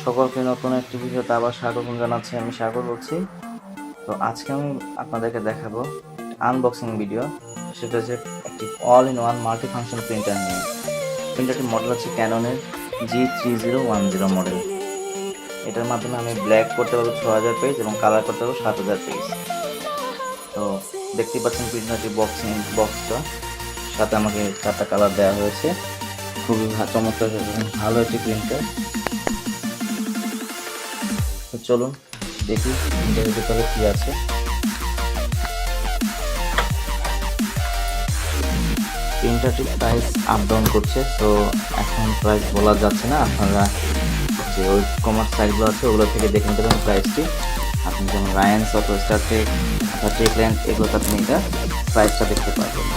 সকলকে নতুন একটি ভিডিওতে আবার স্বাগত জানাচ্ছি। আমি সাগর বলছি। তো আজকে আমি আপনাদেরকে দেখাবো আনবক্সিং ভিডিও। সেটা হচ্ছে একটি all in one multi function printer নিয়ে। প্রিন্টারটির মডেল হচ্ছে ক্যাননের G3010 মডেল। এটার মাধ্যমে আমি ব্ল্যাক করতে পারবো 6000 পেজ এবং কালার করতে পারবো 7000 পেজ। তো দেখতেই পাচ্ছেন প্রিন্টারটির বক্সটা, সাথে আমাকে 4টা কালার দেওয়া হয়েছে। খুবই চমৎকার ভালো একটি প্রিন্টার। তো চলুন দেখি প্রিন্টারের ভিতরে কি আছে। প্রিন্টারটির প্রাইস আপ ডাউন করছে, তো এখন প্রাইস বলা যাচ্ছে না। আপনারা যে ওই কমার্স সাইটগুলো আছে ওগুলো থেকে দেখে নিতে পারেন প্রাইসটি। আপনি যেমন রায়ান্স অথবা স্টারটেক অথবা টেকল্যান্ড এগুলোতে আপনি এটা প্রাইসটা দেখতে পারবেন।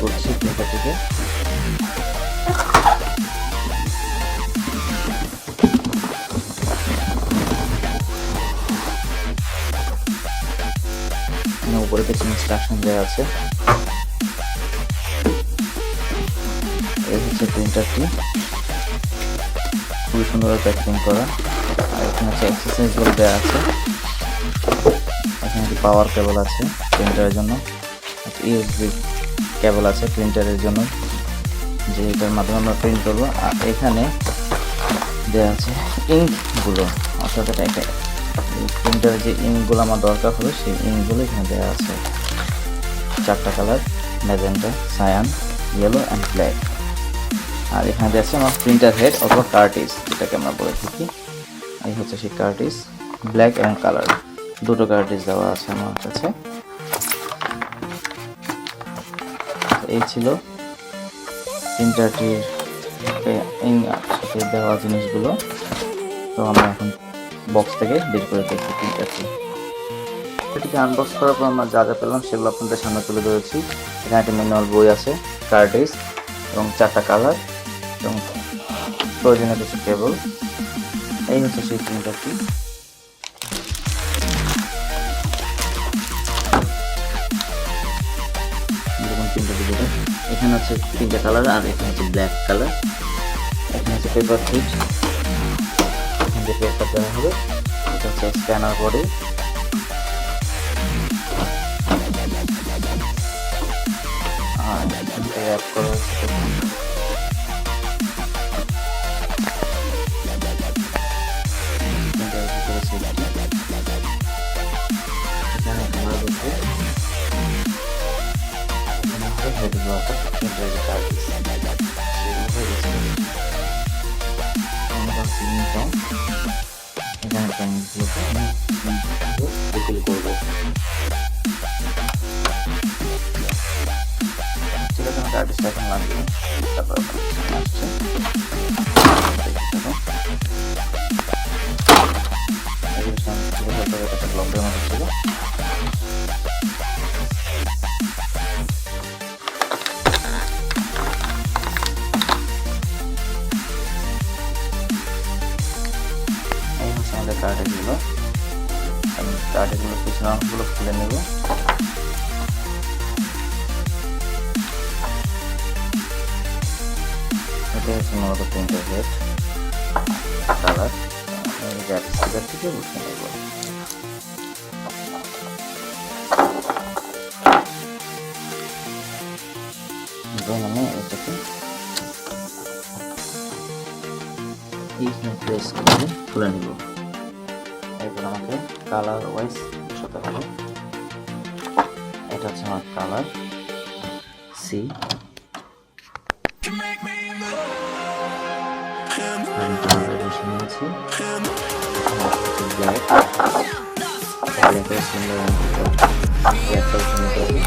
করছি প্রিন্টারটিকে। উপরে কিছু ইনস্ট্রাকশন দেওয়া আছে। এই হচ্ছে প্রিন্টারটি, খুবই সুন্দর প্যাকেজিং করা। আর এখানে হচ্ছে এক্সারসাইজগুলো দেওয়া আছে। এখানে একটি পাওয়ার কেবল আছে প্রিন্টারের জন্য, ইউএসবি কেবল আছে প্রিন্টারের জন্য, যে এটার মাধ্যমে আমরা প্রিন্ট করবো। আর এখানে দেওয়া আছে ইঙ্কগুলো, অর্থাৎ এটা প্রিন্টারের যে ইঙ্কগুলো আমার দরকার হবে সেই ইঙ্কগুলো এখানে দেওয়া আছে। 4টা colour, magenta, cyan, yellow and black. আর এখানে দেওয়া আছে আমার প্রিন্টার হেড অথবা কার্টিজ, যেটাকে আমরা বলে থাকি। এই হচ্ছে সেই কার্টিজ, ব্ল্যাক এবং কালার, দুটো কার্টিজ দেওয়া আছে আমার কাছে। এই ছিল প্রিন্টারটির সাথে দেওয়া জিনিসগুলো। তো আমরা এখন বক্স থেকে বের করে দেখি প্রিন্টারটি। এটিকে আনবক্স করার পর আমরা যা যা পেলাম সেগুলো আপনাদের সামনে তুলে ধরেছি। এখানে একটা ম্যানুয়াল বই আছে, কার্টিজ এবং 4টা কালার এবং প্রয়োজনীয় কিছু কেবল। এই হচ্ছে সেই প্রিন্টারটি। এখানে হচ্ছে 3টা কালার, আর এখানে হচ্ছে ব্ল্যাক কালার। এখানে হচ্ছে পেপার ফিট, এখানে যে পেপার দেওয়া হবে এটা হচ্ছে স্ক্যানার বডি। আর এখানে র্যাপ করা হচ্ছে এখানে কালার হচ্ছে কার্ডগুলো। আমি কার্ডগুলো পিছনের অংশগুলো খুলে নেব। এটা হচ্ছে মূলত প্রিন্টার হেড, কালার, স্টিকার থেকে উঠে নেব। আমি এটাকে এইখানে প্রেস করে খুলে নেব। এরপর আমাকে কালার ওয়াইজ বসাতে হবে। এটা হচ্ছে আমার কালার সি, আমি কালার বসে নিয়েছি। ব্ল্যাক, ব্ল্যাকের সুন্দর ব্ল্যাকটা উঠে নিতে হবে।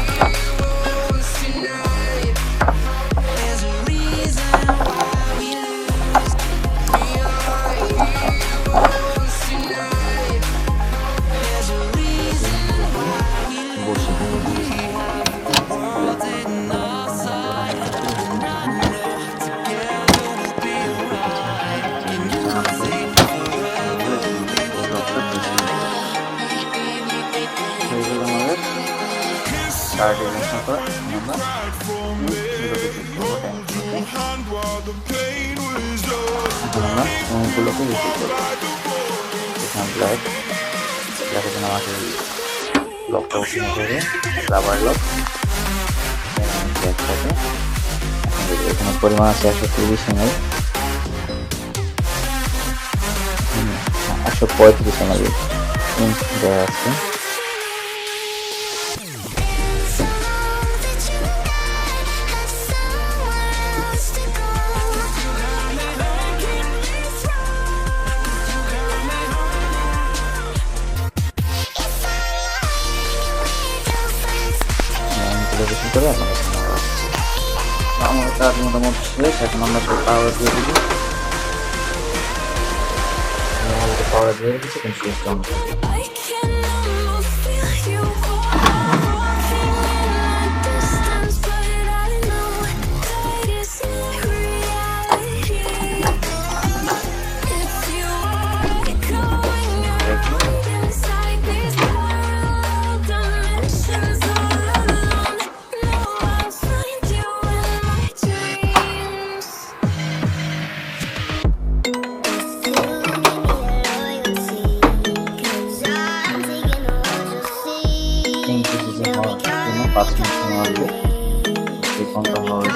কার্ডে ইনস্টল করে আমরা গুলোকে ক্লিক করবো। এখন আমরা গুলোকে রিসিভ করবো। এখানে ব্ল্যাক ব্ল্যাকের জন্য আমাকে লকটা ওপেন করে রাবার লক একসাথে। এখানে পরিমাণ আছে 130 ml, 135 ml দেওয়া আছে। করে আমার কাজ মোটামুটি শেষ। এখন আমরা পাওয়ার দিয়ে দিবি, পাওয়ার দিয়ে দিচ্ছি কিন্তু সুইচটা অন করবো। হওয়ার জন্য 5 মিনিট সময় লাগবে। এই ফোনটা হওয়ার